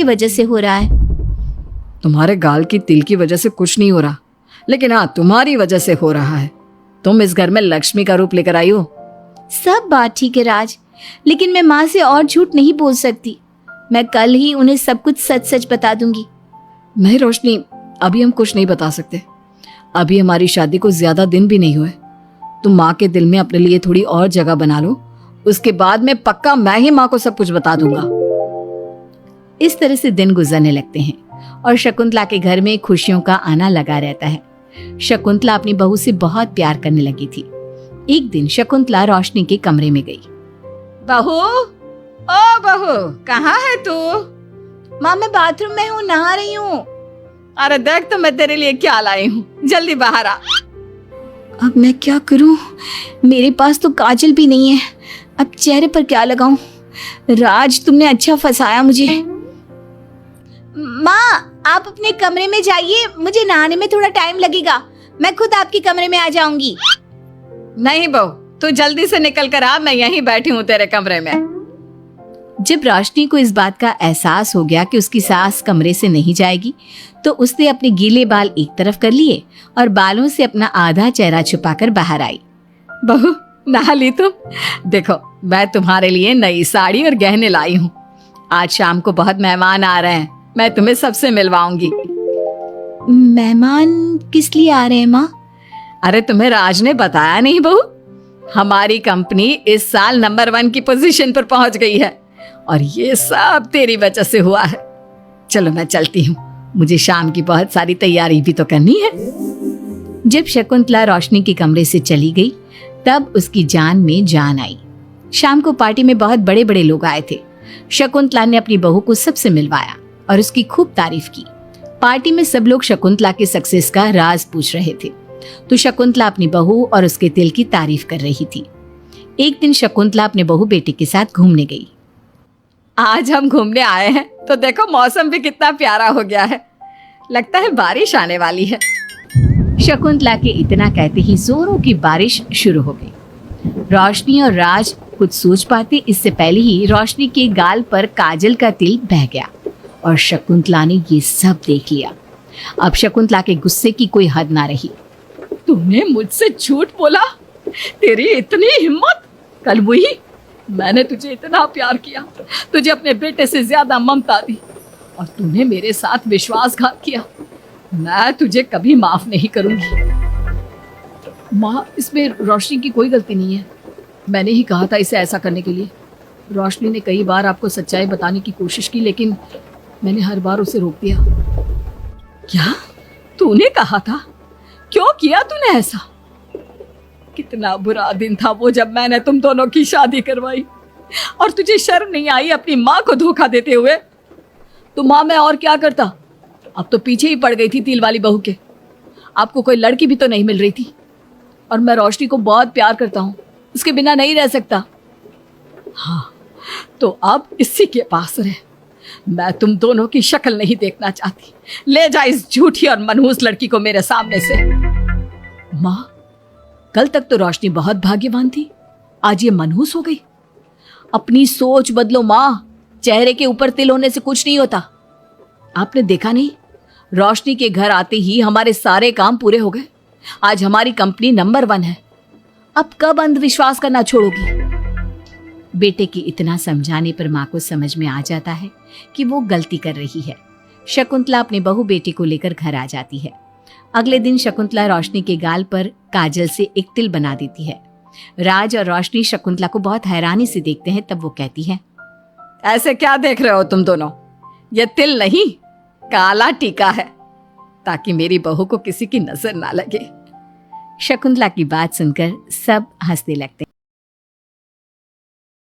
की वजह से हो रहा है। तुम्हारे गाल की तिल की वजह से कुछ नहीं हो रहा, लेकिन हाँ तुम्हारी वजह से हो रहा है। तुम इस घर में लक्ष्मी का रूप लेकर आई हो। सब बात ठीक है राज, लेकिन मैं माँ से और झूठ नहीं बोल सकती। मैं कल ही उन्हें सब कुछ सच सच बता दूंगी। नहीं रोशनी, अभी हम कुछ नहीं बता सकते। अभी हमारी शादी को ज्यादा दिन भी नहीं हुए। तुम माँ के दिल में अपने लिए थोड़ी और जगह बना लो, उसके बाद में पक्का मैं ही माँ को सब कुछ बता दूंगा। इस तरह से दिन गुजरने लगते हैं और शकुंतला के घर में खुशियों का आना लगा रहता है। शकुंतला अपनी बहू से बहुत प्यार करने लगी थी। एक दिन शकुंतला रोशनी के कमरे में गई। बहू, ओ बहू, कहाँ है तू? माँ मैं बाथरूम में हूँ, नहा रही हूँ। अरे देख तो मैं तेरे लिए क्या लाई हूँ, जल्दी बाहर आ। अब मैं क्या करूँ? मेरे पास तो काजल भी नहीं है, अब चेहरे पर क्या लगाऊं? राज तुमने अच्छा फंसाया मुझे। माँ आप अपने कमरे में जाइए, मुझे नहाने में थोड़ा टाइम लगेगा। मैं खुद आपके कमरे में आ जाऊंगी। नहीं बहू, तू जल्दी से निकल कर आ, मैं यहीं बैठी हूँ तेरे कमरे में। जब रोशनी को इस बात का एहसास हो गया कि उसकी सास कमरे से नहीं जाएगी, तो उसने अपने गीले बाल एक तरफ कर लिए और बालों से अपना आधा चेहरा छुपाकर बाहर आई। बहू नहा ली तुम? देखो मैं तुम्हारे लिए नई साड़ी और गहने लाई हूँ। आज शाम को बहुत मेहमान आ रहे हैं, मैं तुम्हें सबसे मिलवाऊंगी। मेहमान किस लिए आ रहे हैं माँ? अरे तुम्हें राज ने बताया नहीं बहू? हमारी कंपनी इस साल नंबर 1 की पोजीशन पर पहुंच गई है और ये सब तेरी वजह से हुआ है। चलो मैं चलती हूँ, मुझे शाम की बहुत सारी तैयारी भी तो करनी है। जब शकुंतला रोशनी के कमरे से चली गई, तब उसकी जान में जान आई। शाम को पार्टी में बहुत बड़े बड़े लोग आए थे। शकुंतला ने अपनी बहू को सबसे मिलवाया और उसकी खूब तारीफ की। पार्टी में सब लोग शकुंतला के सक्सेस का राज पूछ रहे थे, तो शकुंतला अपनी बहू और उसके दिल की तारीफ कर रही थी। एक दिन शकुंतला अपने बहू बेटे के साथ घूमने गई। आज हम घूमने आए हैं तो देखो मौसम भी कितना प्यारा हो गया है, लगता है बारिश आने वाली है। शकुंतला के इतना कहते ही जोरों की बारिश शुरू हो गई। रोशनी और राज कुछ सोच पाते इससे पहले ही रोशनी के गाल पर काजल का तिल बह गया और शकुंतला ने ये सब देख लिया। अब शकुंतला के गुस्से की कोई हद ना रही। तुमने मुझसे झूठ बोला? तेरी इतनी हिम्मत? कल वही मैंने तुझे इतना प्यार किया, तुझे अपने बेटे से ज्यादा ममता दी और तूने मेरे साथ विश्वासघात किया। मैं तुझे कभी माफ नहीं करूंगी। माँ, इसमें रोशनी की कोई गलती नहीं है। मैंने ही कहा था इसे ऐसा करने के लिए। रोशनी ने कई बार आपको सच्चाई बताने की कोशिश की, लेकिन मैंने हर बार उसे रोक दिया। क्या तूने कहा था? क्यों किया तूने ऐसा? कितना बुरा दिन था वो जब मैंने तुम दोनों की शादी करवाई और तुझे शर्म नहीं आई अपनी माँ को धोखा देते हुए। तो माँ मैं और क्या करता? अब तो पीछे ही पड़ गई थी तिल वाली बहू के। आपको कोई लड़की भी तो नहीं मिल रही थी और मैं रोशनी को बहुत प्यार करता हूँ, उसके बिना नहीं रह सकता। हाँ तो अब इसी के पास रहे। मैं तुम दोनों की शक्ल नहीं देखना चाहती। ले जा इस झूठी और मनहूस लड़की को मेरे सामने से। माँ, कल तक तो रोशनी बहुत भाग्यवान थी, आज ये मनहूस हो गई। अपनी सोच बदलो माँ, चेहरे के ऊपर तिल होने से कुछ नहीं होता। आपने देखा नहीं, रोशनी के घर आते ही हमारे सारे काम पूरे हो गए। आज हमारी कंपनी नंबर 1 है। अब कब अंधविश्वास करना छोड़ोगी? बेटे के इतना समझाने पर माँ को समझ में आ जाता है कि वो गलती कर रही है। शकुंतला अपने बहू बेटे को लेकर घर आ जाती है। अगले दिन शकुंतला रोशनी के गाल पर काजल से एक तिल बना देती है। राज और रोशनी शकुंतला को बहुत हैरानी से देखते हैं। तब वो कहती है, ऐसे क्या देख रहे हो तुम दोनों? ये तिल नहीं, काला टीका है, ताकि मेरी बहू को किसी की नजर ना लगे। शकुंतला की बात सुनकर सब हंसने लगते हैं।